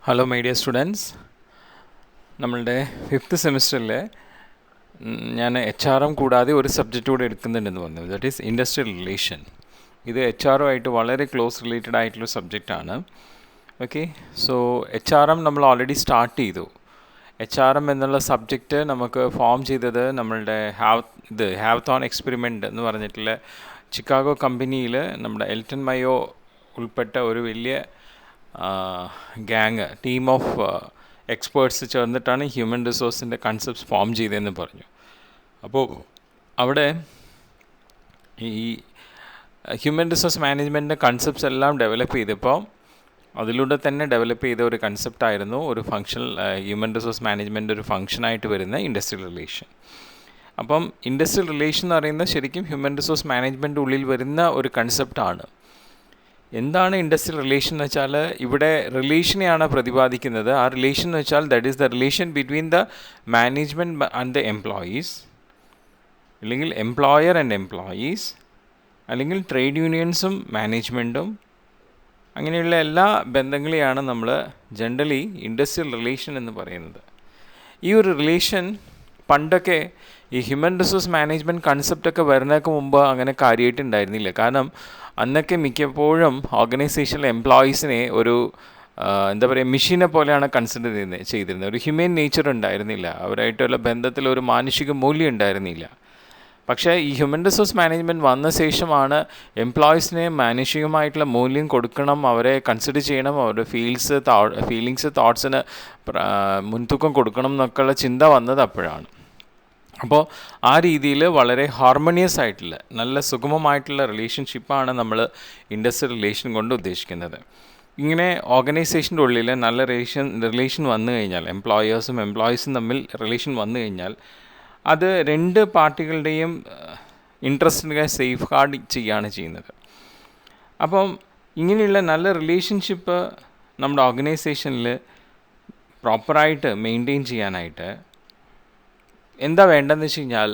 Hello my dear students, നമ്മളുടെ 5th സെമിസ്റ്ററിൽ ഞാൻ HRM കൂടാതെ ഒരു സബ്ജക്റ്റ് കൂടെ എടുക്കുന്നുണ്ടെന്ന് പറഞ്ഞു. That is industrial relation. ഇത് HRM ആയിട്ട് വളരെ ക്ലോസ് റിലേറ്റഡ് ആയിട്ടുള്ള സബ്ജക്റ്റാണ്. ഓക്കെ, സോ HRM നമ്മൾ ഓൾറെഡി സ്റ്റാർട്ട് ചെയ്തു. HRM എന്നുള്ള സബ്ജക്റ്റ് നമുക്ക് ഫോം ചെയ്തത് നമ്മളുടെ ഹാവത്തോൺ എക്സ്പെരിമെൻ്റ് എന്ന് പറഞ്ഞിട്ടുള്ള ചിക്കാഗോ കമ്പനിയിൽ നമ്മുടെ എൽട്ടൺ മയോ ഉൾപ്പെട്ട ഒരു വലിയ ടീം ഓഫ് എക്സ്പേർട്സ് ചേർന്നിട്ടാണ് ഹ്യൂമൻ റിസോഴ്സിൻ്റെ കൺസെപ്റ്റ്സ് ഫോം ചെയ്തതെന്ന് പറഞ്ഞു. അപ്പോൾ അവിടെ ഈ ഹ്യൂമൻ റിസോഴ്സ് മാനേജ്മെൻറ്റിൻ്റെ കൺസെപ്റ്റ്സ് എല്ലാം ഡെവലപ്പ് ചെയ്തപ്പോൾ അതിലൂടെ തന്നെ ഡെവലപ്പ് ചെയ്ത ഒരു കൺസെപ്റ്റായിരുന്നു ഒരു ഫങ്ഷണൽ ഹ്യൂമൻ റിസോഴ്സ് മാനേജ്മെൻറ്റ് ഒരു ഫങ്ഷനായിട്ട് വരുന്ന ഇൻഡസ്ട്രിയൽ റിലേഷൻ. അപ്പം ഇൻഡസ്ട്രിയൽ റിലേഷൻ എന്ന് പറയുന്നത് ശരിക്കും ഹ്യൂമൻ റിസോഴ്സ് മാനേജ്മെൻറ്റ് ഉള്ളിൽ വരുന്ന ഒരു കൺസെപ്റ്റാണ്. എന്താണ് ഇൻഡസ്ട്രിയൽ റിലേഷൻ എന്ന് വെച്ചാൽ ഇവിടെ റിലേഷനെയാണ് പ്രതിപാദിക്കുന്നത്. ആ റിലേഷൻ എന്ന് വെച്ചാൽ that is the relation between the management and the employees, അല്ലെങ്കിൽ എംപ്ലോയർ ആൻഡ് എംപ്ലോയീസ്, അല്ലെങ്കിൽ ട്രേഡ് യൂണിയൻസും മാനേജ്മെൻറ്റും, അങ്ങനെയുള്ള എല്ലാ ബന്ധങ്ങളെയാണ് നമ്മൾ ജനറലി ഇൻഡസ്ട്രിയൽ റിലേഷൻ എന്ന് പറയുന്നത്. ഈ ഒരു റിലേഷൻ പണ്ടൊക്കെ ഈ ഹ്യൂമൻ റിസോഴ്സ് മാനേജ്മെൻറ്റ് കൺസെപ്റ്റൊക്കെ വരുന്നതിന് മുമ്പ് അങ്ങനെ കാര്യമായിട്ട് ഉണ്ടായിരുന്നില്ല. കാരണം അന്നൊക്കെ മിക്കപ്പോഴും ഓർഗനൈസേഷനിലെ എംപ്ലോയീസിനെ ഒരു മെഷീനെ പോലെയാണ് കൺസിഡർ ചെയ്തിരുന്നത്. ഒരു ഹ്യൂമൻ നേച്ചർ ഉണ്ടായിരുന്നില്ല, അവരായിട്ടുള്ള ബന്ധത്തിൽ ഒരു മാനുഷിക മൂല്യം ഉണ്ടായിരുന്നില്ല. പക്ഷേ ഈ ഹ്യൂമൻ റിസോഴ്സ് മാനേജ്മെൻറ്റ് വന്ന ശേഷമാണ് എംപ്ലോയീസിനെ മാനുഷികമായിട്ടുള്ള മൂല്യം കൊടുക്കണം, അവരെ കൺസിഡർ ചെയ്യണം, അവരുടെ ഫീലിങ്സ് തോട്ട്സിന് മുൻതൂക്കം കൊടുക്കണം എന്നൊക്കെയുള്ള ചിന്ത വന്നത് അപ്പോഴാണ്. അപ്പോൾ ആ രീതിയിൽ വളരെ ഹാർമോണിയസ് ആയിട്ടുള്ള നല്ല സുഗമമായിട്ടുള്ള റിലേഷൻഷിപ്പാണ് നമ്മൾ ഇൻഡസ്ട്രിയൽ റിലേഷൻ കൊണ്ട് ഉദ്ദേശിക്കുന്നത്. ഇങ്ങനെ ഓർഗനൈസേഷൻ്റെ ഉള്ളിൽ നല്ല റിലേഷൻ വന്നു കഴിഞ്ഞാൽ, എംപ്ലോയേഴ്സും എംപ്ലോയീസും തമ്മിൽ റിലേഷൻ വന്നു കഴിഞ്ഞാൽ അത് രണ്ട് പാർട്ടികളുടെയും ഇൻട്രസ്റ്റിനെ സേഫ് ഗാർഡ് ചെയ്യുകയാണ് ചെയ്യുന്നത്. അപ്പം ഇങ്ങനെയുള്ള നല്ല റിലേഷൻഷിപ്പ് നമ്മുടെ ഓർഗനൈസേഷനിൽ പ്രോപ്പറായിട്ട് മെയിൻറ്റെയിൻ ചെയ്യാനായിട്ട് എന്താ വേണ്ടതെന്ന് വെച്ച് കഴിഞ്ഞാൽ,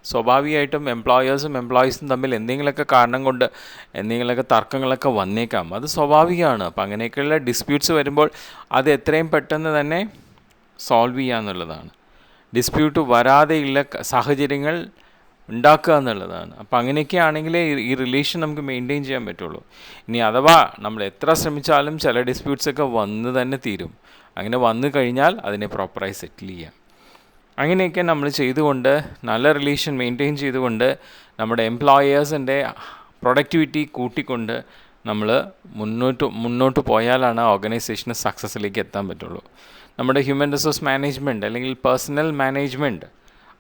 സ്വാഭാവികമായിട്ടും എംപ്ലോയേഴ്സും എംപ്ലോയീസും തമ്മിൽ എന്തെങ്കിലുമൊക്കെ കാരണം കൊണ്ട് എന്തെങ്കിലുമൊക്കെ തർക്കങ്ങളൊക്കെ വന്നേക്കാം. അത് സ്വാഭാവികമാണ്. അപ്പോൾ അങ്ങനെയൊക്കെയുള്ള ഡിസ്പ്യൂട്ട്സ് വരുമ്പോൾ അത് എത്രയും പെട്ടെന്ന് തന്നെ സോൾവ് ചെയ്യുക എന്നുള്ളതാണ്. ഡിസ്പ്യൂട്ട് വരാതെയുള്ള സാഹചര്യങ്ങൾ ഉണ്ടാക്കുക എന്നുള്ളതാണ്. അപ്പോൾ അങ്ങനെയൊക്കെ ആണെങ്കിലേ ഈ റിലേഷൻ നമുക്ക് മെയിൻറ്റെയിൻ ചെയ്യാൻ പറ്റുള്ളൂ. ഇനി അഥവാ നമ്മൾ എത്ര ശ്രമിച്ചാലും ചില ഡിസ്പ്യൂട്ട്സൊക്കെ വന്ന് തന്നെ തീരും. അങ്ങനെ വന്നു കഴിഞ്ഞാൽ അതിനെ പ്രോപ്പറായി സെറ്റിൽ ചെയ്യാം. അങ്ങനെയൊക്കെ നമ്മൾ ചെയ്തുകൊണ്ട് നല്ല റിലേഷൻ മെയിൻറ്റെയിൻ ചെയ്തുകൊണ്ട് നമ്മുടെ എംപ്ലോയേഴ്സിൻ്റെ പ്രൊഡക്ടിവിറ്റി കൂട്ടിക്കൊണ്ട് നമ്മൾ മുന്നോട്ട് പോയാലാണ് ഓർഗനൈസേഷന് സക്സസ്സിലേക്ക് എത്താൻ പറ്റുള്ളൂ. നമ്മുടെ ഹ്യൂമൻ റിസോഴ്സ് മാനേജ്മെൻറ്റ് അല്ലെങ്കിൽ പേഴ്സണൽ മാനേജ്മെൻറ്റ്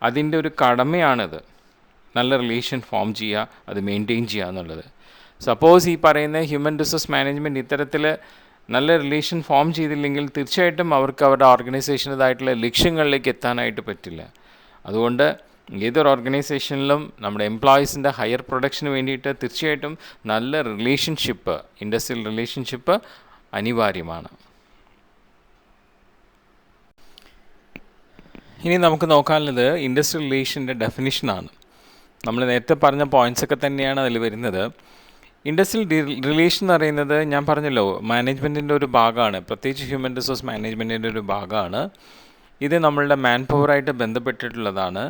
അതിൻ്റെ ഒരു കടമയാണിത്, നല്ല റിലേഷൻ ഫോം ചെയ്യുക, അത് മെയിൻറ്റെയിൻ ചെയ്യുക എന്നുള്ളത്. സപ്പോസ് ഈ പറയുന്ന ഹ്യൂമൻ റിസോഴ്സ് മാനേജ്മെൻറ്റ് ഇത്തരത്തിൽ നല്ല റിലേഷൻ ഫോം ചെയ്തില്ലെങ്കിൽ തീർച്ചയായിട്ടും അവർക്ക് അവരുടെ ഓർഗനൈസേഷൻ്റെതായിട്ടുള്ള ലക്ഷ്യങ്ങളിലേക്ക് എത്താനായിട്ട് പറ്റില്ല. അതുകൊണ്ട് ഏതൊരു ഓർഗനൈസേഷനിലും നമ്മുടെ എംപ്ലോയീസിൻ്റെ ഹയർ പ്രൊഡക്ഷന് വേണ്ടിയിട്ട് തീർച്ചയായിട്ടും നല്ല റിലേഷൻഷിപ്പ്, ഇൻഡസ്ട്രിയൽ റിലേഷൻഷിപ്പ് അനിവാര്യമാണ്. ഇനി നമുക്ക് നോക്കാനുള്ളത് ഇൻഡസ്ട്രിയൽ റിലേഷൻ്റെ ഡെഫിനിഷനാണ്. നമ്മൾ നേരത്തെ പറഞ്ഞ പോയിൻറ്റ്സൊക്കെ തന്നെയാണ് അതിൽ വരുന്നത്. ഇൻഡസ്ട്രിയൽ റിലേഷൻ എന്ന് പറയുന്നത് ഞാൻ പറഞ്ഞല്ലോ മാനേജ്മെൻറ്റിൻ്റെ ഒരു ഭാഗമാണ്, പ്രത്യേകിച്ച് ഹ്യൂമൻ റിസോഴ്സ് മാനേജ്മെൻറ്റിൻ്റെ ഒരു ഭാഗമാണ്. ഇത് നമ്മളുടെ മാൻ പവറായിട്ട് ബന്ധപ്പെട്ടിട്ടുള്ളതാണ്.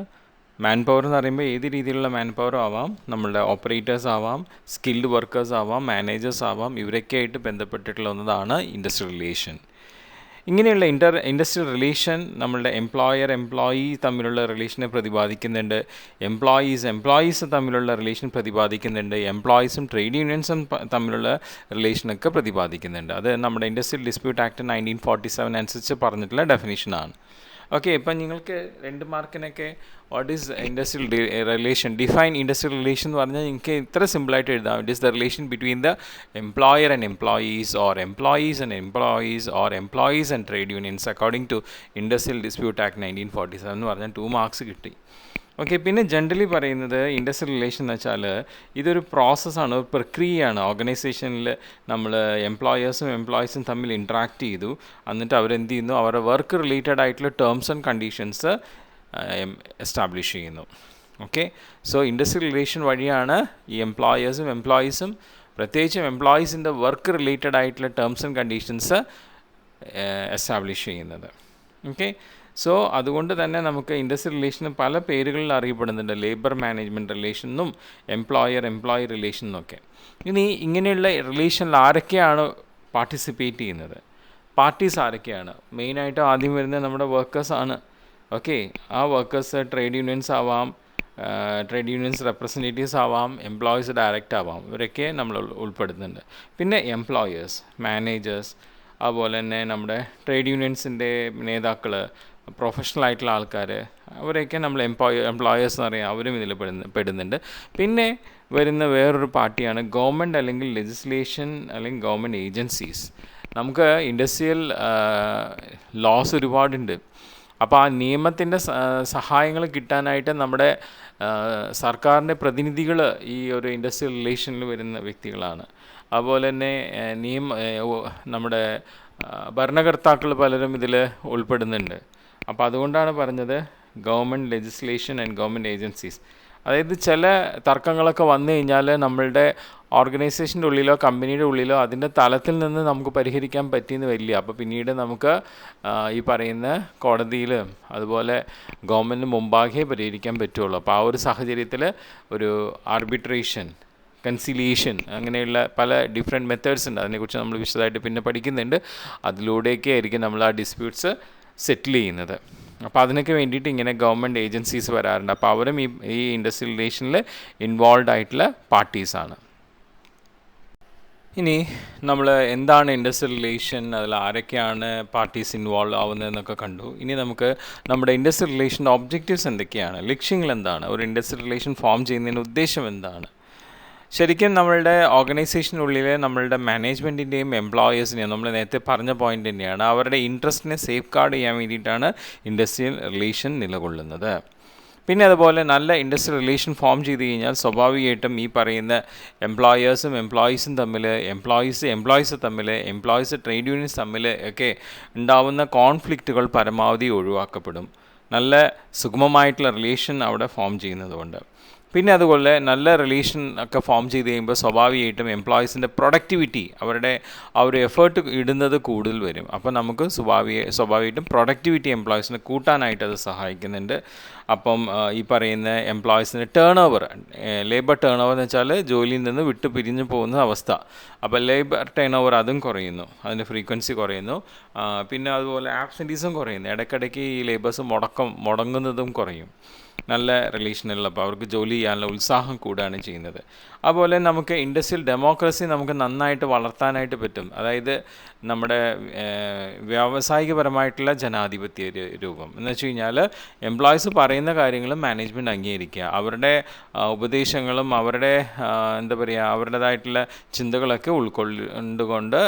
മാൻ പവർ എന്ന് പറയുമ്പോൾ ഏത് രീതിയിലുള്ള മാൻ പവറും ആവാം, നമ്മളുടെ ഓപ്പറേറ്റേഴ്സ് ആവാം, സ്കിൽഡ് വർക്കേഴ്സ് ആവാം, മാനേജേഴ്സ് ആവാം, ഇവരൊക്കെ ആയിട്ട് ബന്ധപ്പെട്ടിട്ടുള്ള ഒന്നതാണ് ഇൻഡസ്ട്രിയൽ റിലേഷൻ. ഇങ്ങനെയുള്ള ഇൻഡസ്ട്രിയൽ റിലേഷൻ നമ്മളുടെ എംപ്ലോയി തമ്മിലുള്ള റിലേഷനെ പ്രതിപാദിക്കുന്നുണ്ട്, എംപ്ലോയീസ് തമ്മിലുള്ള റിലേഷൻ പ്രതിപാദിക്കുന്നുണ്ട്, എംപ്ലോയീസും ട്രേഡ് യൂണിയൻസും തമ്മിലുള്ള റിലേഷനൊക്കെ പ്രതിപാദിക്കുന്നുണ്ട്. അത് നമ്മുടെ ഇൻഡസ്ട്രിയൽ ഡിസ്പ്യൂട്ട് ആക്ട് 1947 അനുസരിച്ച് പറഞ്ഞിട്ടുള്ള ഡെഫിനിഷനാണ്. ഓക്കെ, ഇപ്പം നിങ്ങൾക്ക് 2 മാർക്കിനൊക്കെ what is industrial relation, define industrial relation എന്ന് പറഞ്ഞാൽ നിങ്ങൾക്ക് ഇത്ര സിമ്പിളായിട്ട് എഴുതാം. It is the relation between the employer and employees, or employees and employees, or employees and trade unions according to industrial dispute act 1947 എന്ന് പറഞ്ഞാൽ 2 മാർക്സ് കിട്ടി. Okay, പിന്നെ ജനറലി പറയുന്നത് ഇൻഡസ്ട്രിയൽ റിലേഷൻ എന്ന് വെച്ചാൽ ഇതൊരു പ്രോസസ്സാണ്, ഒരു പ്രക്രിയയാണ്. ഓർഗനൈസേഷനിൽ നമ്മൾ എംപ്ലോയേഴ്സും എംപ്ലോയീസും തമ്മിൽ ഇൻട്രാക്ട് ചെയ്തു, എന്നിട്ട് അവരെന്ത് ചെയ്യുന്നു, അവരുടെ വർക്ക് റിലേറ്റഡ് ആയിട്ടുള്ള ടേംസ് ആൻഡ് കണ്ടീഷൻസ് എസ്റ്റാബ്ലിഷ് ചെയ്യുന്നു. ഓക്കെ, സോ ഇൻഡസ്ട്രിയൽ റിലേഷൻ വഴിയാണ് ഈ എംപ്ലോയേഴ്സും എംപ്ലോയീസും പ്രത്യേകിച്ചും എംപ്ലോയീസിൻ്റെ വർക്ക് റിലേറ്റഡ് ആയിട്ടുള്ള ടേംസ് ആൻഡ് കണ്ടീഷൻസ് എസ്റ്റാബ്ലിഷ് ചെയ്യുന്നത്. ഓക്കെ, സോ അതുകൊണ്ട് തന്നെ നമുക്ക് ഇൻഡസ്ട്രിയൽ റിലേഷൻ പല പേരുകളിൽ അറിയപ്പെടുന്നുണ്ട്. ലേബർ മാനേജ്മെൻറ്റ് റിലേഷൻ എന്നും എംപ്ലോയി റിലേഷൻ എന്നൊക്കെ. ഇനി ഇങ്ങനെയുള്ള റിലേഷനിൽ ആരൊക്കെയാണ് പാർട്ടിസിപ്പേറ്റ് ചെയ്യുന്നത്, പാർട്ടീസ് ആരൊക്കെയാണ്? മെയിനായിട്ട് ആദ്യം വരുന്നത് നമ്മുടെ വർക്കേഴ്സാണ്. ഓക്കെ, ആ വർക്കേഴ്സ് ട്രേഡ് യൂണിയൻസ് ആവാം, ട്രേഡ് യൂണിയൻസ് റെപ്രസെൻറ്റേറ്റീവ്സ് ആവാം, എംപ്ലോയീസ് ഡയറക്റ്റ് ആവാം, ഇവരൊക്കെ നമ്മൾ ഉൾപ്പെടുത്തുന്നുണ്ട്. പിന്നെ എംപ്ലോയേഴ്സ്, മാനേജേഴ്സ്, അതുപോലെ തന്നെ നമ്മുടെ ട്രേഡ് യൂണിയൻസിൻ്റെ നേതാക്കൾ, പ്രൊഫഷണൽ ആയിട്ടുള്ള ആൾക്കാർ, അവരെയൊക്കെ നമ്മൾ എംപ്ലോയേഴ്സ് എന്ന് പറയാം, അവരും ഇതിൽ പെടുന്നുണ്ട്. പിന്നെ വരുന്ന വേറൊരു പാർട്ടിയാണ് ഗവൺമെൻറ് അല്ലെങ്കിൽ ലെജിസ്ലേഷൻ അല്ലെങ്കിൽ ഗവൺമെൻറ് ഏജൻസീസ്. നമുക്ക് ഇൻഡസ്ട്രിയൽ ലോസ് ഒരുപാടുണ്ട്. അപ്പോൾ ആ നിയമത്തിൻ്റെ സഹായങ്ങൾ കിട്ടാനായിട്ട് നമ്മുടെ സർക്കാരിൻ്റെ പ്രതിനിധികൾ ഈ ഒരു ഇൻഡസ്ട്രിയൽ റിലേഷനിൽ വരുന്ന വ്യക്തികളാണ്. അതുപോലെ തന്നെ നമ്മുടെ ഭരണകർത്താക്കൾ പലരും ഇതിൽ ഉൾപ്പെടുന്നുണ്ട്. അപ്പോൾ അതുകൊണ്ടാണ് പറഞ്ഞത് government legislation and government agencies. അതായത് ചില തർക്കങ്ങളൊക്കെ വന്നു കഴിഞ്ഞാൽ നമ്മളുടെ ഓർഗനൈസേഷൻ്റെ ഉള്ളിലോ കമ്പനിയുടെ ഉള്ളിലോ അതിൻ്റെ തലത്തിൽ നിന്ന് നമുക്ക് പരിഹരിക്കാൻ പറ്റിയെന്ന് വരില്ല. അപ്പോൾ പിന്നീട് നമുക്ക് ഈ പറയുന്ന കോടതിയിൽ അതുപോലെ ഗവൺമെൻറ്റിന് മുമ്പാകെ പരിഹരിക്കാൻ പറ്റുള്ളൂ. അപ്പോൾ ആ ഒരു സാഹചര്യത്തിൽ ഒരു ആർബിട്രേഷൻ, കൺസിലിയേഷൻ, അങ്ങനെയുള്ള പല ഡിഫറെൻറ്റ് മെത്തേഡ്സ് ഉണ്ട്. അതിനെക്കുറിച്ച് നമ്മൾ വിശദമായിട്ട് പിന്നെ പഠിക്കുന്നുണ്ട്. അതിലൂടെയൊക്കെ ആയിരിക്കും നമ്മൾ ആ ഡിസ്പ്യൂട്ട്സ് സെറ്റിൽ ചെയ്യുന്നത്. അപ്പോൾ അതിനൊക്കെ വേണ്ടിയിട്ട് ഇങ്ങനെ ഗവൺമെൻറ് ഏജൻസീസ് വരാറുണ്ട്. അപ്പോൾ അവരും ഈ ഇൻഡസ്ട്രിയൽ റിലേഷനിൽ ഇൻവോൾവ് ആയിട്ടുള്ള പാർട്ടീസാണ്. ഇനി നമ്മൾ എന്താണ് ഇൻഡസ്ട്രിയൽ റിലേഷൻ, അതിൽ ആരൊക്കെയാണ് പാർട്ടീസ് ഇൻവോൾവ് ആവുന്നതെന്നൊക്കെ കണ്ടു. ഇനി നമുക്ക് നമ്മുടെ ഇൻഡസ്ട്രിയൽ റിലേഷൻ്റെ ഒബ്ജക്റ്റീവ്സ് എന്തൊക്കെയാണ്, ലക്ഷ്യങ്ങൾ എന്താണ്, ഒരു ഇൻഡസ്ട്രിയൽ റിലേഷൻ ഫോം ചെയ്യുന്നതിൻ്റെ ഉദ്ദേശം എന്താണ്? ശരിക്കും നമ്മളുടെ ഓർഗനൈസേഷനുള്ളിൽ നമ്മളുടെ മാനേജ്മെൻറ്റിൻ്റെയും എംപ്ലോയേഴ്സിനെയും നമ്മൾ നേരത്തെ പറഞ്ഞ പോയിൻ്റ് തന്നെയാണ്, അവരുടെ ഇൻട്രസ്റ്റിനെ സേഫ് ഗാർഡ് ചെയ്യാൻ വേണ്ടിയിട്ടാണ് ഇൻഡസ്ട്രിയൽ റിലേഷൻ നിലകൊള്ളുന്നത്. പിന്നെ അതുപോലെ നല്ല ഇൻഡസ്ട്രിയൽ റിലേഷൻ ഫോം ചെയ്ത് കഴിഞ്ഞാൽ സ്വാഭാവികമായിട്ടും ഈ പറയുന്ന എംപ്ലോയീസും തമ്മിൽ, എംപ്ലോയീസ് തമ്മിൽ, ട്രേഡ് യൂണിയൻസ് തമ്മിൽ ഒക്കെ ഉണ്ടാവുന്ന കോൺഫ്ലിക്റ്റുകൾ പരമാവധി ഒഴിവാക്കപ്പെടും. നല്ല സുഗമമായിട്ടുള്ള റിലേഷൻ അവിടെ ഫോം ചെയ്യുന്നതുകൊണ്ട്. പിന്നെ അതുപോലെ നല്ല റിലേഷൻ ഒക്കെ ഫോം ചെയ്ത് കഴിയുമ്പോൾ സ്വാഭാവികമായിട്ടും എംപ്ലോയീസിൻ്റെ പ്രൊഡക്ടിവിറ്റി, അവരുടെ ആ ഒരു എഫേർട്ട് ഇടുന്നത് കൂടുതൽ വരും. അപ്പോൾ നമുക്ക് സ്വാഭാവികമായിട്ടും പ്രൊഡക്ടിവിറ്റി എംപ്ലോയീസിനെ കൂട്ടാനായിട്ട് അത് സഹായിക്കുന്നുണ്ട്. അപ്പം ഈ പറയുന്ന എംപ്ലോയീസിന് ലേബർ ടേൺ ഓവർ എന്ന് വെച്ചാൽ ജോലിയിൽ നിന്ന് വിട്ട് പിരിഞ്ഞു പോകുന്ന അവസ്ഥ. അപ്പോൾ ലേബർ ടേൺ ഓവർ അതും കുറയുന്നു, അതിൻ്റെ ഫ്രീക്വൻസി കുറയുന്നു. പിന്നെ അതുപോലെ ആബ്സെൻറ്റീസും കുറയുന്നു, ഇടയ്ക്കിടയ്ക്ക് ഈ ലേബേഴ്സ് മുടങ്ങുന്നതും കുറയും. നല്ല റിലേഷനുള്ളപ്പോൾ അവർക്ക് ജോലി ചെയ്യാനുള്ള ഉത്സാഹം കൂടുകയാണ് ചെയ്യുന്നത്. അതുപോലെ നമുക്ക് ഇൻഡസ്ട്രിയൽ ഡെമോക്രസി നമുക്ക് നന്നായിട്ട് വളർത്താനായിട്ട് പറ്റും. അതായത് നമ്മുടെ വ്യാവസായികപരമായിട്ടുള്ള ജനാധിപത്യ രൂപം എന്ന് വെച്ച് കഴിഞ്ഞാൽ എംപ്ലോയീസ് പറയുന്ന കാര്യങ്ങളും മാനേജ്മെൻറ്റ് അംഗീകരിക്കുക, അവരുടെ ഉപദേശങ്ങളും അവരുടെ അവരുടേതായിട്ടുള്ള ചിന്തകളൊക്കെ ഉൾക്കൊണ്ടുകൊണ്ട്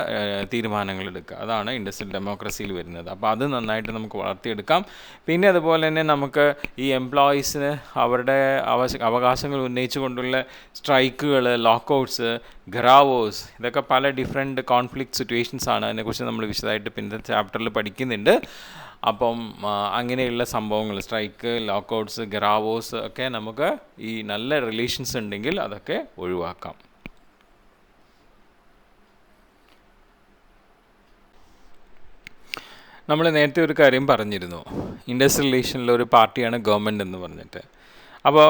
തീരുമാനങ്ങൾ എടുക്കുക. അതാണ് ഇൻഡസ്ട്രിയൽ ഡെമോക്രസിയിൽ വരുന്നത്. അപ്പോൾ അത് നന്നായിട്ട് നമുക്ക് വളർത്തിയെടുക്കാം. പിന്നെ അതുപോലെ തന്നെ നമുക്ക് ഈ എംപ്ലോയീസിന് അവരുടെ അവകാശങ്ങൾ ഉന്നയിച്ചുകൊണ്ടുള്ള സ്ട്രൈക്കുകൾ, ലോക്കൗട്ട്സ്, ഘറാവോസ്, ഇതൊക്കെ പല ഡിഫറെൻറ്റ് കോൺഫ്ലിക്റ്റ് സിറ്റുവേഷൻസ് ആണ്. അതിനെക്കുറിച്ച് നമ്മൾ വിശദമായിട്ട് പിന്നെ ചാപ്റ്ററിൽ പഠിക്കുന്നുണ്ട്. അപ്പം അങ്ങനെയുള്ള സംഭവങ്ങൾ, സ്ട്രൈക്ക്, ലോക്കൗട്ട്സ്, ഘറാവോസ് ഒക്കെ നമുക്ക് ഈ നല്ല റിലേഷൻസ് ഉണ്ടെങ്കിൽ അതൊക്കെ ഒഴിവാക്കാം. നമ്മൾ നേരത്തെ ഒരു കാര്യം പറഞ്ഞിരുന്നു, ഇൻഡസ്ട്രിയൽ റിലേഷനിലെ ഒരു പാർട്ടിയാണ് ഗവൺമെൻറ് എന്ന് പറഞ്ഞിട്ട്. അപ്പോൾ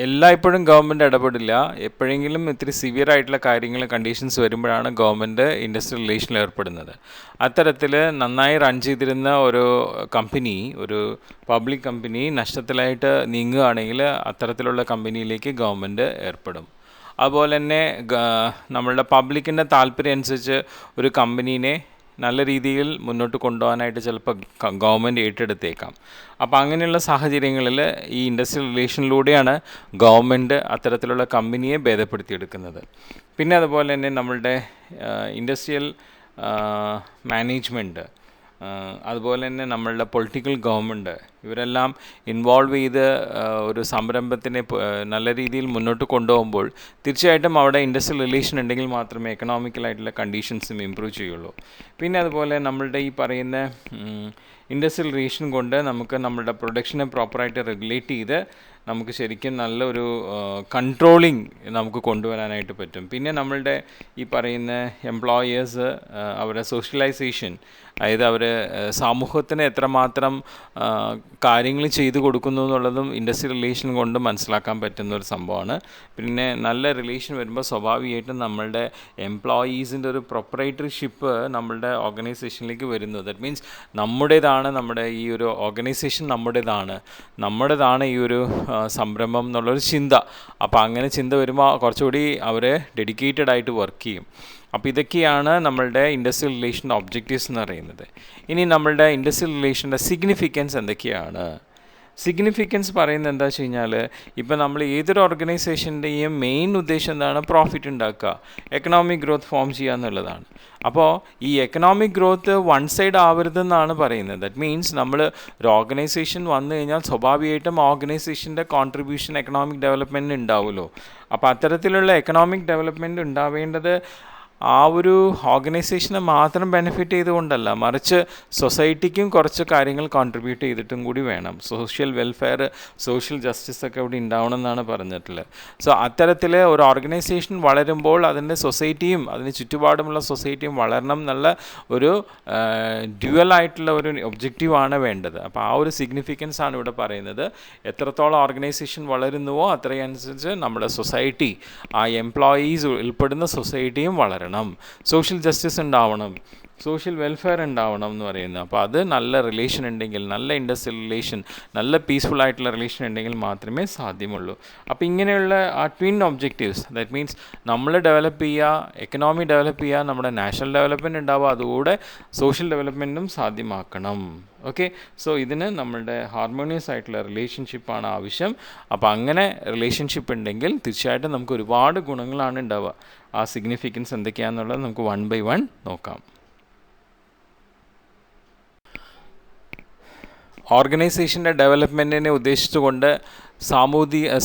എല്ലായ്പ്പോഴും ഗവൺമെൻറ് ഇടപെടില്ല. എപ്പോഴെങ്കിലും ഇത്തിരി സിവിയർ ആയിട്ടുള്ള കാര്യങ്ങൾ, കണ്ടീഷൻസ് വരുമ്പോഴാണ് ഗവൺമെൻറ് ഇൻഡസ്ട്രിയൽ റിലേഷനിൽ ഏർപ്പെടുന്നത്. അത്തരത്തിൽ നന്നായി റൺ ചെയ്തിരുന്ന ഒരു കമ്പനി, ഒരു പബ്ലിക് കമ്പനി നഷ്ടത്തിലായിട്ട് നീങ്ങുകയാണെങ്കിൽ അത്തരത്തിലുള്ള കമ്പനിയിലേക്ക് ഗവൺമെൻറ് ഏർപ്പെടും. അതുപോലെ തന്നെ നമ്മളുടെ പബ്ലിക്കിൻ്റെ താല്പര്യം അനുസരിച്ച് ഒരു കമ്പനീനെ നല്ല രീതിയിൽ മുന്നോട്ട് കൊണ്ടുപോകാനായിട്ട് ചിലപ്പോൾ ഗവൺമെൻറ് ഏറ്റെടുത്തേക്കാം. അപ്പോൾ അങ്ങനെയുള്ള സാഹചര്യങ്ങളിൽ ഈ ഇൻഡസ്ട്രിയൽ റിലേഷനിലൂടെയാണ് ഗവൺമെൻറ് അത്തരത്തിലുള്ള കമ്പനിയെ ഭേദപ്പെടുത്തിയെടുക്കുന്നത്. പിന്നെ അതുപോലെ തന്നെ നമ്മളുടെ ഇൻഡസ്ട്രിയൽ മാനേജ്മെൻറ്റ്, അതുപോലെ തന്നെ നമ്മളുടെ പൊളിറ്റിക്കൽ ഗവൺമെൻറ്, ഇവരെല്ലാം ഇൻവോൾവ് ചെയ്ത് ഒരു സംരംഭത്തിനെ നല്ല രീതിയിൽ മുന്നോട്ട് കൊണ്ടുപോകുമ്പോൾ തീർച്ചയായിട്ടും അവിടെ ഇൻഡസ്ട്രിയൽ റിലേഷൻ ഉണ്ടെങ്കിൽ മാത്രമേ എക്കണോമിക്കലായിട്ടുള്ള കണ്ടീഷൻസും ഇമ്പ്രൂവ് ചെയ്യുള്ളൂ. പിന്നെ അതുപോലെ നമ്മളുടെ ഈ പറയുന്ന ഇൻഡസ്ട്രിയൽ റിലേഷൻ കൊണ്ട് നമുക്ക് നമ്മുടെ പ്രൊഡക്ഷനെ പ്രോപ്പറായിട്ട് റെഗുലേറ്റ് ചെയ്ത് നമുക്ക് ശരിക്കും നല്ലൊരു കൺട്രോളിങ് നമുക്ക് കൊണ്ടുവരാനായിട്ട് പറ്റും. പിന്നെ നമ്മളുടെ ഈ പറയുന്ന എംപ്ലോയേഴ്സ് അവരുടെ സോഷ്യലൈസേഷൻ, അതായത് അവർ സമൂഹത്തിന് എത്രമാത്രം കാര്യങ്ങൾ ചെയ്തു കൊടുക്കുന്നു എന്നുള്ളതും ഇൻഡസ്ട്രിയൽ റിലേഷൻ കൊണ്ട് മനസ്സിലാക്കാൻ പറ്റുന്ന ഒരു സംഭവമാണ്. പിന്നെ നല്ല റിലേഷൻ വരുമ്പോൾ സ്വാഭാവികമായിട്ടും നമ്മളുടെ എംപ്ലോയീസിൻ്റെ ഒരു പ്രൊപ്പറേറ്റർഷിപ്പ് നമ്മളുടെ ഓർഗനൈസേഷനിലേക്ക് വരുന്നു. ദാറ്റ് മീൻസ് നമ്മുടേതാണ്, നമ്മുടെ ഈ ഒരു ഓർഗനൈസേഷൻ നമ്മുടേതാണ് ഈ ഒരു സംരംഭം എന്നുള്ളൊരു ചിന്ത. അപ്പോൾ അങ്ങനെ ചിന്ത വരുമ്പോൾ കുറച്ചുകൂടി അവർ ഡെഡിക്കേറ്റഡ് ആയിട്ട് വർക്ക് ചെയ്യും. അപ്പോൾ ഇതൊക്കെയാണ് നമ്മളുടെ ഇൻഡസ്ട്രിയൽ റിലേഷൻ്റെ ഒബ്ജക്റ്റീവ്സ് എന്ന് പറയുന്നത്. ഇനി നമ്മളുടെ ഇൻഡസ്ട്രിയൽ റിലേഷൻ്റെ സിഗ്നിഫിക്കൻസ് എന്തൊക്കെയാണ്? സിഗ്നിഫിക്കൻസ് പറയുന്നത് എന്താ വെച്ച് കഴിഞ്ഞാൽ, ഇപ്പോൾ നമ്മൾ ഏതൊരു ഓർഗനൈസേഷൻ്റെയും മെയിൻ ഉദ്ദേശം എന്താണ്? പ്രോഫിറ്റ് ഉണ്ടാക്കുക, എക്കണോമിക് ഗ്രോത്ത് ഫോം ചെയ്യുക എന്നുള്ളതാണ്. അപ്പോൾ ഈ എക്കണോമിക് ഗ്രോത്ത് വൺ സൈഡ് ആവരുതെന്നാണ് പറയുന്നത്. ദാറ്റ് മീൻസ് നമ്മൾ ഒരു ഓർഗനൈസേഷൻ വന്നു കഴിഞ്ഞാൽ സ്വാഭാവികമായിട്ടും ഓർഗനൈസേഷൻ്റെ കോൺട്രിബ്യൂഷൻ എക്കണോമിക് ഡെവലപ്മെൻറ്റിന് ഉണ്ടാവുമല്ലോ. അപ്പോൾ അത്തരത്തിലുള്ള എക്കണോമിക് ഡെവലപ്മെൻറ്റ് ഉണ്ടാവേണ്ടത് ആ ഒരു ഓർഗനൈസേഷനെ മാത്രം ബെനിഫിറ്റ് ചെയ്തുകൊണ്ടല്ല, മറിച്ച് സൊസൈറ്റിക്കും കുറച്ച് കാര്യങ്ങൾ കോൺട്രിബ്യൂട്ട് ചെയ്തിട്ടും കൂടി വേണം. സോഷ്യൽ വെൽഫെയർ, സോഷ്യൽ ജസ്റ്റിസ് ഒക്കെ ഇവിടെ ഉണ്ടാവണം എന്നാണ് പറഞ്ഞിട്ടുള്ളത്. സോ അത്തരത്തിൽ ഒരു ഓർഗനൈസേഷൻ വളരുമ്പോൾ അതിൻ്റെ സൊസൈറ്റിയും അതിന് ചുറ്റുപാടുമുള്ള സൊസൈറ്റിയും വളരണം എന്നുള്ള ഒരു ഡ്യുവലായിട്ടുള്ള ഒരു ഒബ്ജക്റ്റീവാണ് വേണ്ടത്. അപ്പോൾ ആ ഒരു സിഗ്നിഫിക്കൻസ് ആണ് ഇവിടെ പറയുന്നത്. എത്രത്തോളം ഓർഗനൈസേഷൻ വളരുന്നുവോ അത്രയനുസരിച്ച് നമ്മുടെ സൊസൈറ്റി, ആ എംപ്ലോയീസ് ഉൾപ്പെടുന്ന സൊസൈറ്റിയും വളരണം, സോഷ്യൽ ജസ്റ്റിസ് ഉണ്ടാവണം, സോഷ്യൽ വെൽഫെയർ ഉണ്ടാവണം എന്ന് പറയുന്നത്. അപ്പോൾ അത് നല്ല റിലേഷൻ ഉണ്ടെങ്കിൽ, നല്ല ഇൻഡസ്ട്രിയൽ റിലേഷൻ, നല്ല പീസ്ഫുൾ ആയിട്ടുള്ള റിലേഷൻ ഉണ്ടെങ്കിൽ മാത്രമേ സാധ്യമുള്ളൂ. അപ്പോൾ ഇങ്ങനെയുള്ള ആ ട്വിൻ ഒബ്ജക്റ്റീവ്സ്, ദാറ്റ് മീൻസ് നമ്മൾ ഡെവലപ്പ് ചെയ്യുക, എക്കണോമി ഡെവലപ്പ് ചെയ്യുക, നമ്മുടെ നാഷണൽ ഡെവലപ്മെൻറ്റ് ഉണ്ടാവുക, അതുകൂടെ സോഷ്യൽ ഡെവലപ്മെൻറ്റും സാധ്യമാക്കണം. ഓക്കെ, സോ ഇതിന് നമ്മളുടെ ഹാർമോണിയസ് ആയിട്ടുള്ള റിലേഷൻഷിപ്പാണ് ആവശ്യം. അപ്പോൾ അങ്ങനെ റിലേഷൻഷിപ്പ് ഉണ്ടെങ്കിൽ തീർച്ചയായിട്ടും നമുക്ക് ഒരുപാട് ഗുണങ്ങളാണ് ഉണ്ടാവുക. ആ സിഗ്നിഫിക്കൻസ് എന്തൊക്കെയാണെന്നുള്ളത് നമുക്ക് വൺ ബൈ വൺ നോക്കാം. ഓർഗനൈസേഷൻ്റെ ഡെവലപ്മെൻറ്റിനെ ഉദ്ദേശിച്ചുകൊണ്ട്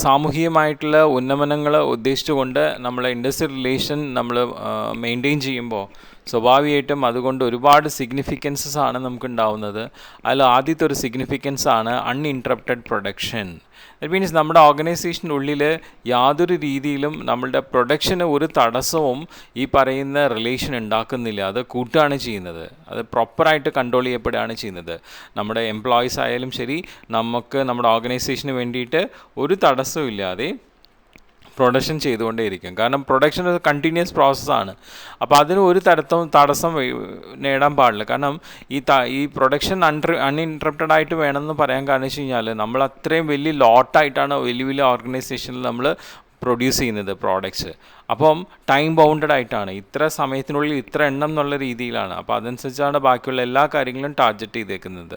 സാമൂഹികമായിട്ടുള്ള ഉന്നമനങ്ങൾ ഉദ്ദേശിച്ചുകൊണ്ട് നമ്മൾ ഇൻഡസ്ട്രിയൽ റിലേഷൻ നമ്മൾ മെയിൻറ്റെയിൻ ചെയ്യുമ്പോൾ സ്വാഭാവികമായിട്ടും അതുകൊണ്ട് ഒരുപാട് സിഗ്നിഫിക്കൻസസ് ആണ് നമുക്കുണ്ടാവുന്നത്. അതിൽ ആദ്യത്തെ ഒരു സിഗ്നിഫിക്കൻസ് ആണ് അൺഇൻറ്ററപ്റ്റഡ് പ്രൊഡക്ഷൻ. ദാറ്റ് മീൻസ് നമ്മുടെ ഓർഗനൈസേഷൻ്റെ ഉള്ളിൽ യാതൊരു രീതിയിലും നമ്മളുടെ പ്രൊഡക്ഷന് ഒരു തടസ്സവും ഈ പറയുന്ന റിലേഷൻ ഉണ്ടാക്കുന്നില്ല. അത് കൂട്ടുകയാണ് ചെയ്യുന്നത്, അത് പ്രോപ്പറായിട്ട് കൺട്രോൾ ചെയ്യപ്പെടുകയാണ് ചെയ്യുന്നത്. നമ്മുടെ എംപ്ലോയീസ് ആയാലും ശരി, നമുക്ക് നമ്മുടെ ഓർഗനൈസേഷന് വേണ്ടിയിട്ട് ഒരു തടസ്സവും ഇല്ലാതെ പ്രൊഡക്ഷൻ ചെയ്തുകൊണ്ടേയിരിക്കും. കാരണം പ്രൊഡക്ഷൻ ഒരു കണ്ടിന്യൂസ് പ്രോസസ്സാണ്. അപ്പോൾ അതിന് ഒരു തടസ്സം നേടാൻ പാടില്ല. കാരണം ഈ പ്രൊഡക്ഷൻ അൺഇൻറ്ററപ്റ്റഡ് ആയിട്ട് വേണമെന്ന് പറയാൻ കാരണം വെച്ച് കഴിഞ്ഞാൽ നമ്മൾ അത്രയും വലിയ ലോട്ടായിട്ടാണ് വലിയ വലിയ ഓർഗനൈസേഷനിൽ നമ്മൾ പ്രൊഡ്യൂസ് ചെയ്യുന്നത് പ്രോഡക്റ്റ്സ്. അപ്പം ടൈം ബൗണ്ടഡ് ആയിട്ടാണ്, ഇത്ര സമയത്തിനുള്ളിൽ ഇത്ര എണ്ണം എന്നുള്ള രീതിയിലാണ്. അപ്പോൾ അതനുസരിച്ചാണ് ബാക്കിയുള്ള എല്ലാ കാര്യങ്ങളും ടാർഗറ്റ് ചെയ്തേക്കുന്നത്.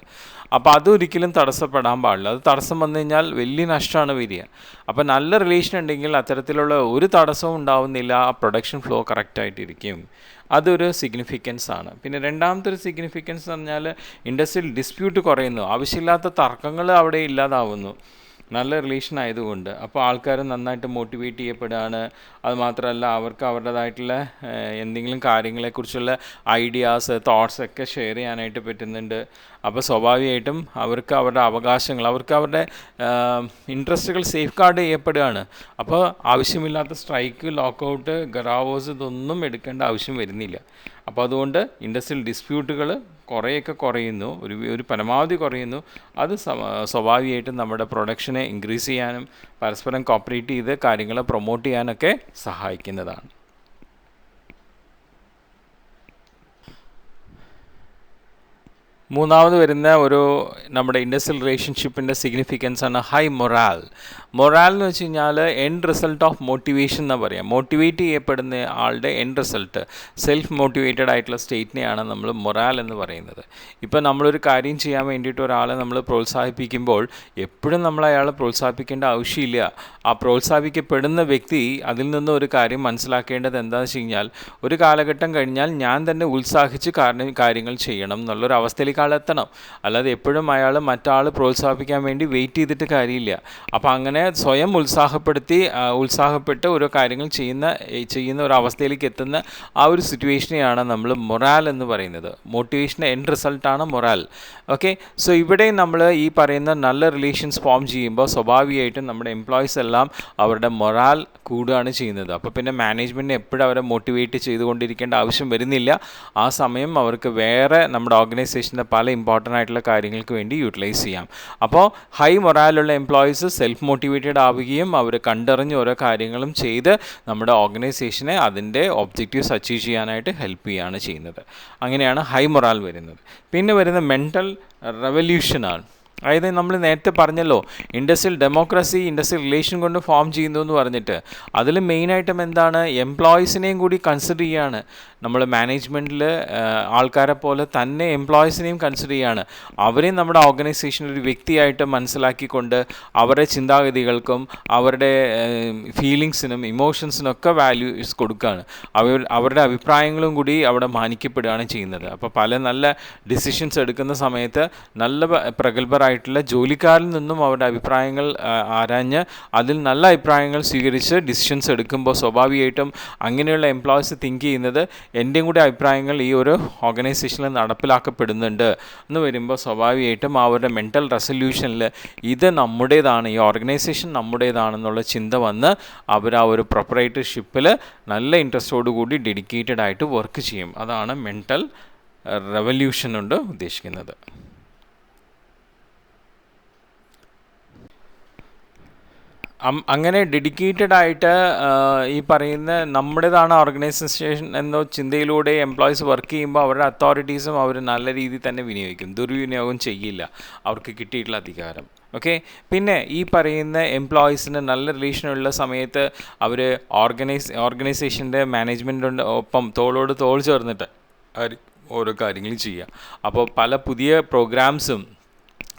അപ്പോൾ അതൊരിക്കലും തടസ്സപ്പെടാൻ പാടില്ല. അത് തടസ്സം വന്നു കഴിഞ്ഞാൽ വലിയ നഷ്ടമാണ് വരിക. അപ്പോൾ നല്ല റിലേഷൻ ഉണ്ടെങ്കിൽ അത്തരത്തിലുള്ള ഒരു തടസ്സവും ഉണ്ടാവുന്നില്ല, ആ പ്രൊഡക്ഷൻ ഫ്ലോ കറക്റ്റായിട്ടിരിക്കും. അതൊരു സിഗ്നിഫിക്കൻസ് ആണ്. പിന്നെ രണ്ടാമത്തെ ഒരു സിഗ്നിഫിക്കൻസ് എന്ന് പറഞ്ഞാൽ ഇൻഡസ്ട്രിയൽ ഡിസ്പ്യൂട്ട് കുറയുന്നു, ആവശ്യമില്ലാത്ത തർക്കങ്ങൾ അവിടെ ഇല്ലാതാവുന്നു നല്ല റിലേഷൻ ആയതുകൊണ്ട്. അപ്പോൾ ആൾക്കാർ നന്നായിട്ട് മോട്ടിവേറ്റ് ചെയ്യപ്പെടുകയാണ്. അതുമാത്രമല്ല അവർക്ക് അവരുടേതായിട്ടുള്ള എന്തെങ്കിലും കാര്യങ്ങളെക്കുറിച്ചുള്ള ഐഡിയാസ്, തോട്ട്സ് ഒക്കെ ഷെയർ ചെയ്യാനായിട്ട് പറ്റുന്നുണ്ട്. അപ്പോൾ സ്വാഭാവികമായിട്ടും അവർക്ക് അവരുടെ അവകാശങ്ങൾ, അവർക്ക് അവരുടെ ഇൻട്രസ്റ്റുകൾ സേഫ് ഗാർഡ് ചെയ്യപ്പെടുകയാണ്. അപ്പോൾ ആവശ്യമില്ലാത്ത സ്ട്രൈക്ക്, ലോക്കൗട്ട്, ഗറാവോസ് ഇതൊന്നും എടുക്കേണ്ട ആവശ്യം വരുന്നില്ല. അപ്പോൾ അതുകൊണ്ട് ഇൻഡസ്ട്രിയൽ ഡിസ്പ്യൂട്ടുകൾ കുറേയൊക്കെ കുറയുന്നു, ഒരു പരമാവധി കുറയുന്നു. അത് സ്വാഭാവികമായിട്ടും നമ്മുടെ പ്രൊഡക്ഷനെ ഇൻക്രീസ് ചെയ്യാനും പരസ്പരം കോപ്പറേറ്റ് ചെയ്ത് കാര്യങ്ങൾ പ്രൊമോട്ട് ചെയ്യാനൊക്കെ സഹായിക്കുന്നതാണ്. മൂന്നാമത് വരുന്ന ഒരു നമ്മുടെ ഇൻഡസ്ട്രിയൽ റിലേഷൻഷിപ്പിൻ്റെ സിഗ്നിഫിക്കൻസ് ആണ് ഹൈ മൊറാൽ. മൊറാൽ എന്ന് വെച്ച് കഴിഞ്ഞാൽ എൻഡ് റിസൾട്ട് ഓഫ് മോട്ടിവേഷൻ എന്ന് പറയാം. മോട്ടിവേറ്റ് ചെയ്യപ്പെടുന്ന ആളുടെ എൻഡ് റിസൾട്ട്, സെൽഫ് മോട്ടിവേറ്റഡ് ആയിട്ടുള്ള സ്റ്റേറ്റിനെയാണ് നമ്മൾ മൊറാൽ എന്ന് പറയുന്നത്. ഇപ്പോൾ നമ്മളൊരു കാര്യം ചെയ്യാൻ വേണ്ടിയിട്ട് ഒരാളെ നമ്മൾ പ്രോത്സാഹിപ്പിക്കുമ്പോൾ എപ്പോഴും നമ്മൾ അയാളെ പ്രോത്സാഹിപ്പിക്കേണ്ട ആവശ്യമില്ല. ആ പ്രോത്സാഹിപ്പിക്കപ്പെടുന്ന വ്യക്തി അതിൽ നിന്ന് ഒരു കാര്യം മനസ്സിലാക്കേണ്ടത് എന്താണെന്ന് വെച്ച് കഴിഞ്ഞാൽ, ഒരു കാലഘട്ടം കഴിഞ്ഞാൽ ഞാൻ തന്നെ ഉത്സാഹിച്ച് കാര്യങ്ങൾ ചെയ്യണം എന്നുള്ളൊരു അവസ്ഥയിലേക്ക് ലെവലിലേക്ക് ആൾ എത്തണം. അല്ലാതെ എപ്പോഴും അയാൾ മറ്റാൾ പ്രോത്സാഹിപ്പിക്കാൻ വേണ്ടി വെയിറ്റ് ചെയ്തിട്ട് കാര്യമില്ല. അപ്പോൾ അങ്ങനെ സ്വയം ഉത്സാഹപ്പെട്ട് ഓരോ കാര്യങ്ങൾ ചെയ്യുന്ന ഒരു അവസ്ഥയിലേക്ക് എത്തുന്ന ആ ഒരു സിറ്റുവേഷനെയാണ് നമ്മൾ മൊറാൽ എന്ന് പറയുന്നത്. മോട്ടിവേഷൻ്റെ എൻഡ് റിസൾട്ടാണ് മൊറാൽ. ഓക്കെ, സോ ഇവിടെ നമ്മൾ ഈ പറയുന്ന നല്ല റിലേഷൻസ് ഫോം ചെയ്യുമ്പോൾ സ്വാഭാവികമായിട്ടും നമ്മുടെ എംപ്ലോയീസ് എല്ലാം അവരുടെ മൊറാൽ കൂടുകയാണ് ചെയ്യുന്നത്. അപ്പോൾ പിന്നെ മാനേജ്മെൻറ്റിന് എപ്പോഴും അവരെ മോട്ടിവേറ്റ് ചെയ്തുകൊണ്ടിരിക്കേണ്ട ആവശ്യം വരുന്നില്ല. ആ സമയം അവർക്ക് വേറെ നമ്മുടെ ഓർഗനൈസേഷൻ്റെ പല ഇമ്പോർട്ടൻ്റ് ആയിട്ടുള്ള കാര്യങ്ങൾക്ക് വേണ്ടി യൂട്ടിലൈസ് ചെയ്യാം. അപ്പോൾ ഹൈ മൊറാലുള്ള എംപ്ലോയീസ് സെൽഫ് മോട്ടിവേറ്റഡ് ആവുകയും അവർ കണ്ടറിഞ്ഞ് ഓരോ കാര്യങ്ങളും ചെയ്ത് നമ്മുടെ ഓർഗനൈസേഷനെ അതിൻ്റെ ഒബ്ജക്റ്റീവ്സ് അച്ചീവ് ചെയ്യാനായിട്ട് ഹെൽപ്പ് ചെയ്യുകയാണ് ചെയ്യുന്നത്. അങ്ങനെയാണ് ഹൈ മൊറാൽ വരുന്നത്. പിന്നെ വരുന്ന മെൻ്റൽ റെവല്യൂഷനാണ്. അതായത് നമ്മൾ നേരത്തെ പറഞ്ഞല്ലോ, ഇൻഡസ്ട്രിയൽ ഡെമോക്രസി ഇൻഡസ്ട്രിയൽ റിലേഷൻ കൊണ്ട് ഫോം ചെയ്യുന്നു എന്ന് പറഞ്ഞിട്ട്, അതിൽ മെയിനായിട്ടും എന്താണ്, എംപ്ലോയീസിനെയും കൂടി കൺസിഡർ ചെയ്യുകയാണ്. നമ്മൾ മാനേജ്മെൻറ്റിൽ ആൾക്കാരെ പോലെ തന്നെ എംപ്ലോയീസിനെയും കൺസിഡർ ചെയ്യുകയാണ്. അവരെയും നമ്മുടെ ഓർഗനൈസേഷനിൽ ഒരു വ്യക്തിയായിട്ട് മനസ്സിലാക്കിക്കൊണ്ട് അവരുടെ ചിന്താഗതികൾക്കും അവരുടെ ഫീലിങ്സിനും ഇമോഷൻസിനൊക്കെ വാല്യൂസ് കൊടുക്കുകയാണ്. അവരുടെ അഭിപ്രായങ്ങളും കൂടി അവിടെ മാനിക്കപ്പെടുകയാണ് ചെയ്യുന്നത്. അപ്പോൾ പല നല്ല ഡിസിഷൻസ് എടുക്കുന്ന സമയത്ത് നല്ല പ്രഗത്ഭരായിട്ടുള്ള ജോലിക്കാരിൽ നിന്നും അവരുടെ അഭിപ്രായങ്ങൾ ആരാഞ്ഞ് അതിൽ നല്ല അഭിപ്രായങ്ങൾ സ്വീകരിച്ച് ഡിസിഷൻസ് എടുക്കുമ്പോൾ സ്വാഭാവികമായിട്ടും അങ്ങനെയുള്ള എംപ്ലോയീസ് തിങ്ക് ചെയ്യുന്നത് എൻ്റെയും കൂടി അഭിപ്രായങ്ങൾ ഈ ഒരു ഓർഗനൈസേഷനിൽ നടപ്പിലാക്കപ്പെടുന്നുണ്ട് എന്ന് വരുമ്പോൾ സ്വാഭാവികമായിട്ടും അവരുടെ മെൻ്റൽ റെസൊല്യൂഷനിൽ ഇത് നമ്മുടേതാണ്, ഈ ഓർഗനൈസേഷൻ നമ്മുടേതാണെന്നുള്ള ചിന്ത വന്ന് അവർ ആ ഒരു പ്രൊപ്പറേറ്റർഷിപ്പിൽ നല്ല ഇൻട്രസ്റ്റോടു കൂടി ഡെഡിക്കേറ്റഡ് ആയിട്ട് വർക്ക് ചെയ്യും. അതാണ് മെൻ്റൽ റെവല്യൂഷൻ കൊണ്ട് ഉദ്ദേശിക്കുന്നത്. അങ്ങനെ ഡെഡിക്കേറ്റഡ് ആയിട്ട് ഈ പറയുന്ന നമ്മുടേതാണ് ഓർഗനൈസേഷൻ എന്ന ചിന്തയിലൂടെ എംപ്ലോയീസ് വർക്ക് ചെയ്യുമ്പോൾ അവരുടെ അതോറിറ്റീസും അവർ നല്ല രീതിയിൽ തന്നെ വിനിയോഗിക്കും, ദുർവിനിയോഗം ചെയ്യില്ല അവർക്ക് കിട്ടിയിട്ടുള്ള അധികാരം. ഓക്കെ, പിന്നെ ഈ പറയുന്ന എംപ്ലോയീസിന് നല്ല റിലേഷനുള്ള സമയത്ത് അവർ ഓർഗനൈസേഷൻ്റെ മാനേജ്മെൻറ്റിൻ്റെ ഒപ്പം തോളോട് തോൾ ചേർന്നിട്ട് ഓരോ കാര്യങ്ങൾ ചെയ്യുക. അപ്പോൾ പല പുതിയ പ്രോഗ്രാംസും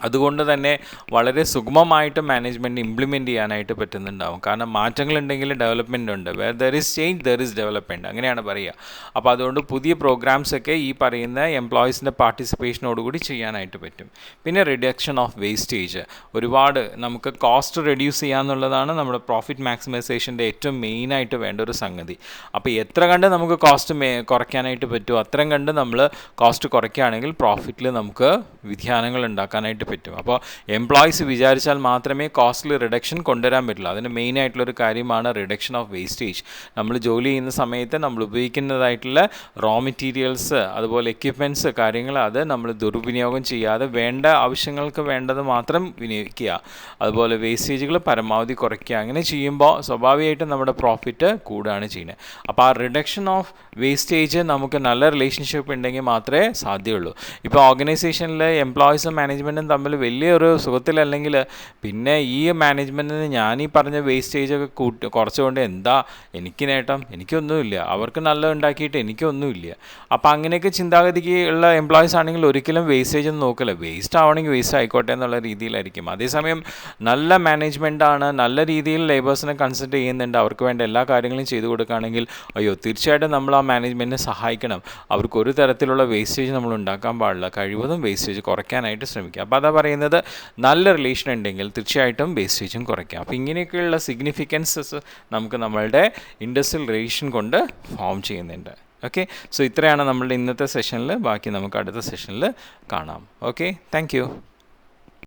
അതുകൊണ്ട് തന്നെ വളരെ സുഗമമായിട്ട് മാനേജ്മെൻറ്റ് ഇംപ്ലിമെൻറ്റ് ചെയ്യാനായിട്ട് പറ്റുന്നുണ്ടാവും. കാരണം മാറ്റങ്ങളുണ്ടെങ്കിൽ ഡെവലപ്മെൻ്റ് ഉണ്ട്. Where there is change there is development, അങ്ങനെയാണ് പറയുക. അപ്പോൾ അതുകൊണ്ട് പുതിയ പ്രോഗ്രാംസൊക്കെ ഈ പറയുന്ന എംപ്ലോയീസിൻ്റെ പാർട്ടിസിപ്പേഷനോടുകൂടി ചെയ്യാനായിട്ട് പറ്റും. പിന്നെ റിഡക്ഷൻ ഓഫ് വേസ്റ്റേജ്, ഒരുപാട് നമുക്ക് കോസ്റ്റ് റെഡ്യൂസ് ചെയ്യാന്നുള്ളതാണ് നമ്മുടെ പ്രോഫിറ്റ് മാക്സിമൈസേഷൻ്റെ ഏറ്റവും മെയിനായിട്ട് വേണ്ട ഒരു സംഗതി. അപ്പോൾ എത്ര കണ്ട് നമുക്ക് കോസ്റ്റ് കുറയ്ക്കാനായിട്ട് പറ്റുമോ അത്രയും കണ്ട് നമ്മൾ കോസ്റ്റ് കുറയ്ക്കുകയാണെങ്കിൽ പ്രോഫിറ്റിൽ നമുക്ക് വ്യതിയാനങ്ങൾ ഉണ്ടാക്കാനായിട്ട് പറ്റും. അപ്പോൾ എംപ്ലോയീസ് വിചാരിച്ചാൽ മാത്രമേ കോസ്റ്റിൽ റിഡക്ഷൻ കൊണ്ടുവരാൻ പറ്റുള്ളൂ. അതിന് മെയിനായിട്ടുള്ളൊരു കാര്യമാണ് റിഡക്ഷൻ ഓഫ് വേസ്റ്റേജ്. നമ്മൾ ജോലി ചെയ്യുന്ന സമയത്ത് നമ്മൾ ഉപയോഗിക്കുന്നതായിട്ടുള്ള റോ മെറ്റീരിയൽസ്, അതുപോലെ എക്യുപ്മെൻറ്റ്സ്, കാര്യങ്ങൾ അത് നമ്മൾ ദുർവിനിയോഗം ചെയ്യാതെ വേണ്ട ആവശ്യങ്ങൾക്ക് വേണ്ടത് മാത്രം വിനിയോഗിക്കുക. അതുപോലെ വേസ്റ്റേജുകൾ പരമാവധി കുറയ്ക്കുക. അങ്ങനെ ചെയ്യുമ്പോൾ സ്വാഭാവികമായിട്ടും നമ്മുടെ പ്രോഫിറ്റ് കൂടുകയാണ് ചെയ്യുന്നത്. അപ്പോൾ ആ റിഡക്ഷൻ ഓഫ് വേസ്റ്റേജ് നമുക്ക് നല്ല റിലേഷൻഷിപ്പ് ഉണ്ടെങ്കിൽ മാത്രമേ സാധ്യമുള്ളൂ. ഇപ്പോൾ ഓർഗനൈസേഷനിൽ എംപ്ലോയീസും മാനേജ്മെൻറ്റും തമ്മിൽ വലിയൊരു സുഖത്തിലല്ലെങ്കിൽ പിന്നെ ഈ മാനേജ്മെൻറ്റിന് ഞാൻ ഈ പറഞ്ഞ വേസ്റ്റേജൊക്കെ കുറച്ചുകൊണ്ട് എന്താ എനിക്ക് നേട്ടം? എനിക്കൊന്നുമില്ല. അവർക്ക് നല്ലത് ഉണ്ടാക്കിയിട്ട് എനിക്കൊന്നുമില്ല. അപ്പോൾ അങ്ങനെയൊക്കെ ചിന്താഗതിക്ക് ഉള്ള എംപ്ലോയീസ് ആണെങ്കിൽ ഒരിക്കലും വേസ്റ്റേജ് ഒന്നും നോക്കില്ല. വേസ്റ്റ് ആവണമെങ്കിൽ വേസ്റ്റ് ആയിക്കോട്ടെ എന്നുള്ള രീതിയിലായിരിക്കും. അതേസമയം നല്ല മാനേജ്മെൻറ്റാണ്, നല്ല രീതിയിൽ ലേബേഴ്സിനെ കൺസിഡർ ചെയ്യുന്നുണ്ട്, അവർക്ക് വേണ്ട എല്ലാ കാര്യങ്ങളും ചെയ്തു കൊടുക്കുകയാണെങ്കിൽ അയ്യോ തീർച്ചയായിട്ടും നമ്മൾ ആ മാനേജ്മെൻറ്റിനെ സഹായിക്കണം. അവർക്ക് ഒരു തരത്തിലുള്ള വേസ്റ്റേജ് നമ്മൾ ഉണ്ടാക്കാൻ പാടില്ല. കഴിവതും വേസ്റ്റേജ് കുറയ്ക്കാനായിട്ട് ശ്രമിക്കുക. അപ്പോൾ അതാ പറയുന്നത്, നല്ല റിലേഷൻ ഉണ്ടെങ്കിൽ തീർച്ചയായിട്ടും വേസ്റ്റേജും കുറയ്ക്കാം. അപ്പോൾ ഇങ്ങനെയൊക്കെയുള്ള സിഗ്നിഫിക്കൻസസ് നമുക്ക് നമ്മളുടെ ഇൻഡസ്ട്രിയൽ റിലേഷൻ കൊണ്ട് ഫോം ചെയ്യുന്നുണ്ട്. ഓക്കെ, സോ ഇത്രയാണ് നമ്മളുടെ ഇന്നത്തെ സെഷനിൽ. ബാക്കി നമുക്ക് അടുത്ത സെഷനിൽ കാണാം. Okay, thank you.